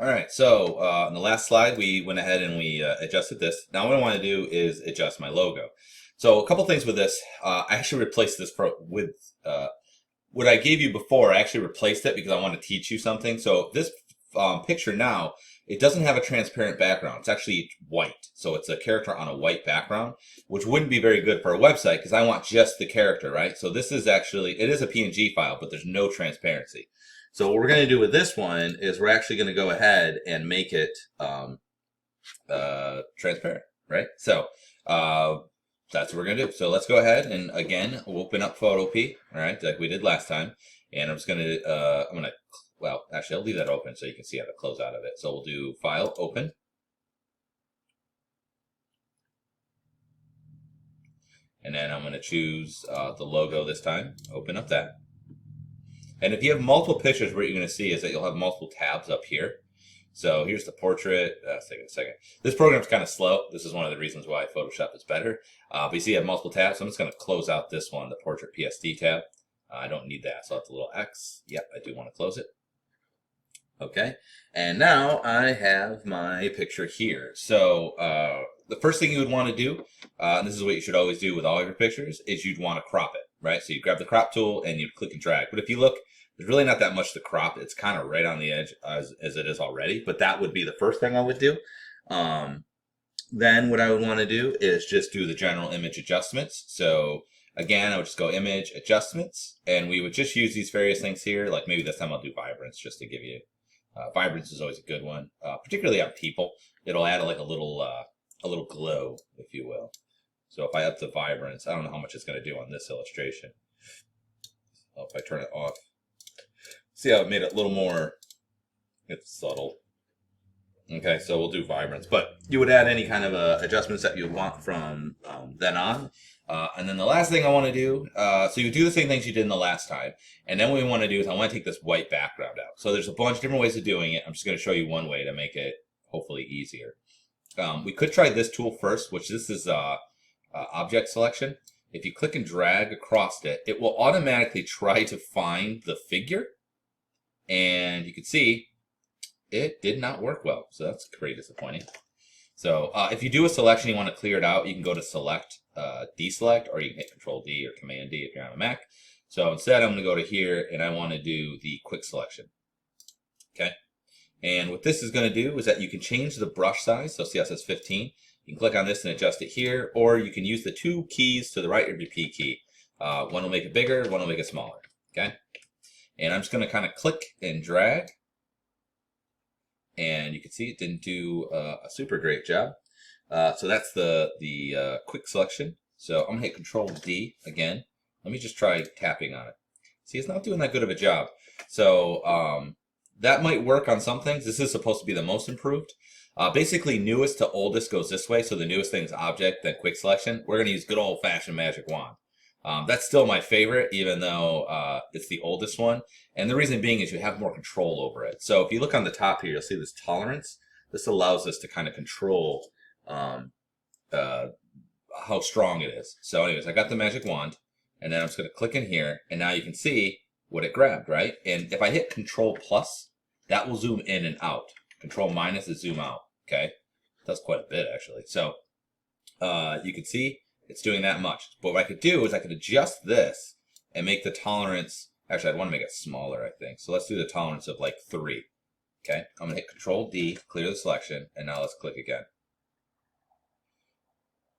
All right, so on the last slide, we went ahead and we adjusted this. Now what I want to do is adjust my logo. So a couple things with this. I actually replaced this with what I gave you before. I actually replaced it because I want to teach you something. So this picture now, it doesn't have a transparent background. It's actually white. So it's a character on a white background, which wouldn't be very good for a website because I want just the character, right? So this is actually, it is a PNG file, but there's no transparency. So what we're going to do with this one is we're actually going to go ahead and make it transparent, right? So that's what we're going to do. So let's go ahead and again, we'll open up Photopea, all right, like we did last time. And I'm just going to, well, actually, I'll leave that open so you can see how to close out of it. So we'll do File, Open. And then I'm going to choose the logo this time, open up that. And if you have multiple pictures, what you're going to see is that you'll have multiple tabs up here. So here's the portrait. Second. This program's kind of slow. This is one of the reasons why Photoshop is better. But you see, you have multiple tabs. So I'm just going to close out this one, the Portrait PSD tab. I don't need that, so I'll have the little X. Yep, I do want to close it. Okay, and now I have my picture here. So the first thing you would want to do, and this is what you should always do with all your pictures, is you'd want to crop it, right? So you grab the crop tool and you click and drag. But if you look, there's really not that much to crop. It's kind of right on the edge as it is already. But that would be the first thing I would do. Then what I would want to do is just do the general image adjustments. So again, I would just go Image Adjustments, and we would just use these various things here. Like maybe this time I'll do Vibrance just to give you. Vibrance is always a good one, particularly on people. It'll add like a little glow, if you will. So if I up the Vibrance, I don't know how much it's going to do on this illustration. Oh, if I turn it off, see how it made it a little more, it's subtle. Okay, so we'll do Vibrance, but you would add any kind of adjustments that you would want from then on. And then the last thing I want to do, so you do the same things you did in the last time. And then what we want to do is I want to take this white background out. So there's a bunch of different ways of doing it. I'm just going to show you one way to make it hopefully easier. We could try this tool first, which this is object selection. If you click and drag across it, it will automatically try to find the figure. And you can see it did not work well. So that's pretty disappointing. So if you do a selection, you want to clear it out, you can go to Select, Deselect, or you can hit Control D or Command D if you're on a Mac. So instead, I'm going to go to here, and I want to do the Quick Selection. Okay. And what this is going to do is that you can change the brush size. So see how it says 15. You can click on this and adjust it here, or you can use the two keys to the right of your P key. One will make it bigger, one will make it smaller. Okay. And I'm just going to kind of click and drag. And you can see it didn't do a super great job. So that's the quick selection. So I'm going to hit Control D again. Let me just try tapping on it. See, it's not doing that good of a job. So that might work on some things. This is supposed to be the most improved. Basically, newest to oldest goes this way. So the newest thing is object, then quick selection. We're going to use good old-fashioned magic wand. That's still my favorite, even though it's the oldest one. And the reason being is you have more control over it. So if you look on the top here, you'll see this tolerance. This allows us to kind of control how strong it is. So anyways, I got the magic wand, and then I'm just going to click in here, and now you can see what it grabbed, right? And if I hit Control plus, that will zoom in and out. Control minus is zoom out, okay? That's quite a bit, actually. So you can see it's doing that much. But what I could do is I could adjust this and make the tolerance, actually I'd want to make it smaller, I think. So let's do the tolerance of like 3. Okay, I'm going to hit Control D, clear the selection, and now let's click again.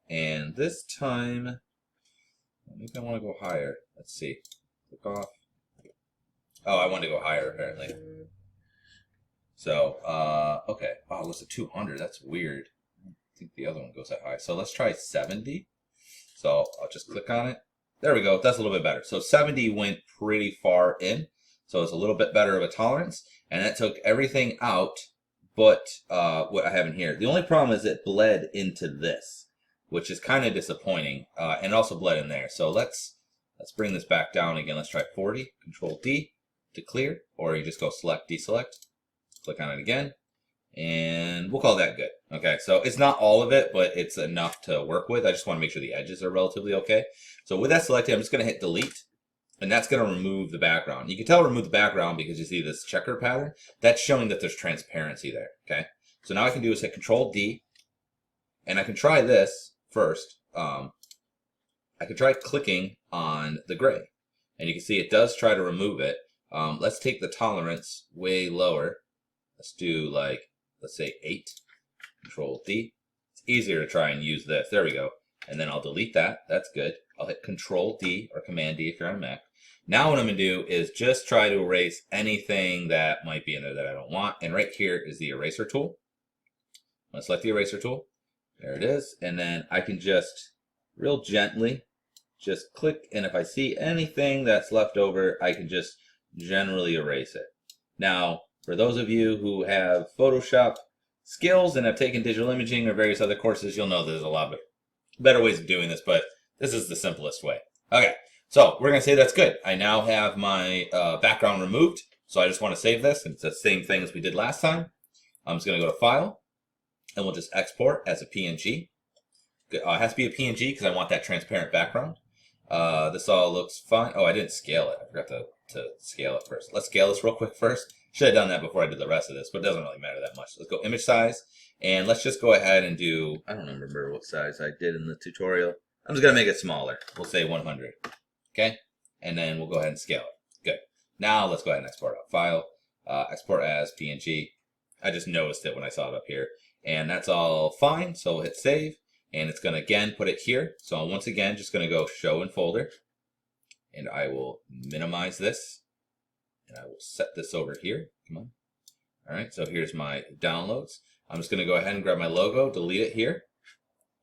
And this time, maybe I want to go higher. Let's see. Click off. Oh, I want to go higher apparently. So, okay. Oh, it was a 200. That's weird. I think the other one goes that high. So let's try 70. So I'll just click on it. There we go. That's a little bit better. So 70 went pretty far in. So it's a little bit better of a tolerance. And that took everything out but what I have in here. The only problem is it bled into this, which is kind of disappointing. And it also bled in there. So let's bring this back down again. Let's try 40. Control D to clear. Or you just go Select, Deselect. Click on it again. And we'll call that good. Okay, so it's not all of it, but it's enough to work with. I just want to make sure the edges are relatively okay. So with that selected, I'm just going to hit delete. And that's going to remove the background. You can tell remove the background because you see this checker pattern. That's showing that there's transparency there, okay? So now I can do is hit Control D, and I can try this first. I can try clicking on the gray, and you can see it does try to remove it. Let's take the tolerance way lower. Let's do like, let's say 8. Control D. It's easier to try and use this. There we go. And then I'll delete that. That's good. I'll hit Control D or Command D if you're on a Mac. Now what I'm going to do is just try to erase anything that might be in there that I don't want. And right here is the eraser tool. I'm going to select the eraser tool. There it is. And then I can just real gently just click. And if I see anything that's left over, I can just generally erase it. Now, for those of you who have Photoshop skills and have taken digital imaging or various other courses, you'll know there's a lot of better ways of doing this, but this is the simplest way. Okay. So we're going to say that's good. I now have my background removed. So I just want to save this. It's the same thing as we did last time. I'm just going to go to File, and we'll just export as a PNG. It has to be a PNG because I want that transparent background. This all looks fine. Oh, I didn't scale it. I forgot to scale it first. Let's scale this real quick first. Should have done that before I did the rest of this, but it doesn't really matter that much. Let's go image size, and let's just go ahead and do, I don't remember what size I did in the tutorial. I'm just going to make it smaller. We'll say 100. Okay, and then we'll go ahead and scale it. Good. Now let's go ahead and export out. File, export as PNG. I just noticed it when I saw it up here, and that's all fine. So we'll hit save, and it's going to again put it here. So I'm once again just going to go show in folder, and I will minimize this, and I will set this over here. Come on. All right, so here's my downloads. I'm just going to go ahead and grab my logo, delete it here,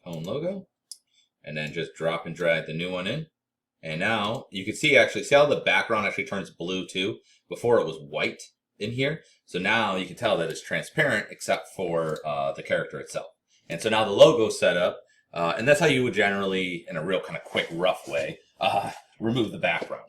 own logo, and then just drop and drag the new one in. And now you can see actually, see how the background actually turns blue too? Before it was white in here. So now you can tell that it's transparent except for the character itself. And so now the logo's set up. And that's how you would generally, in a real kind of quick, rough way, remove the background.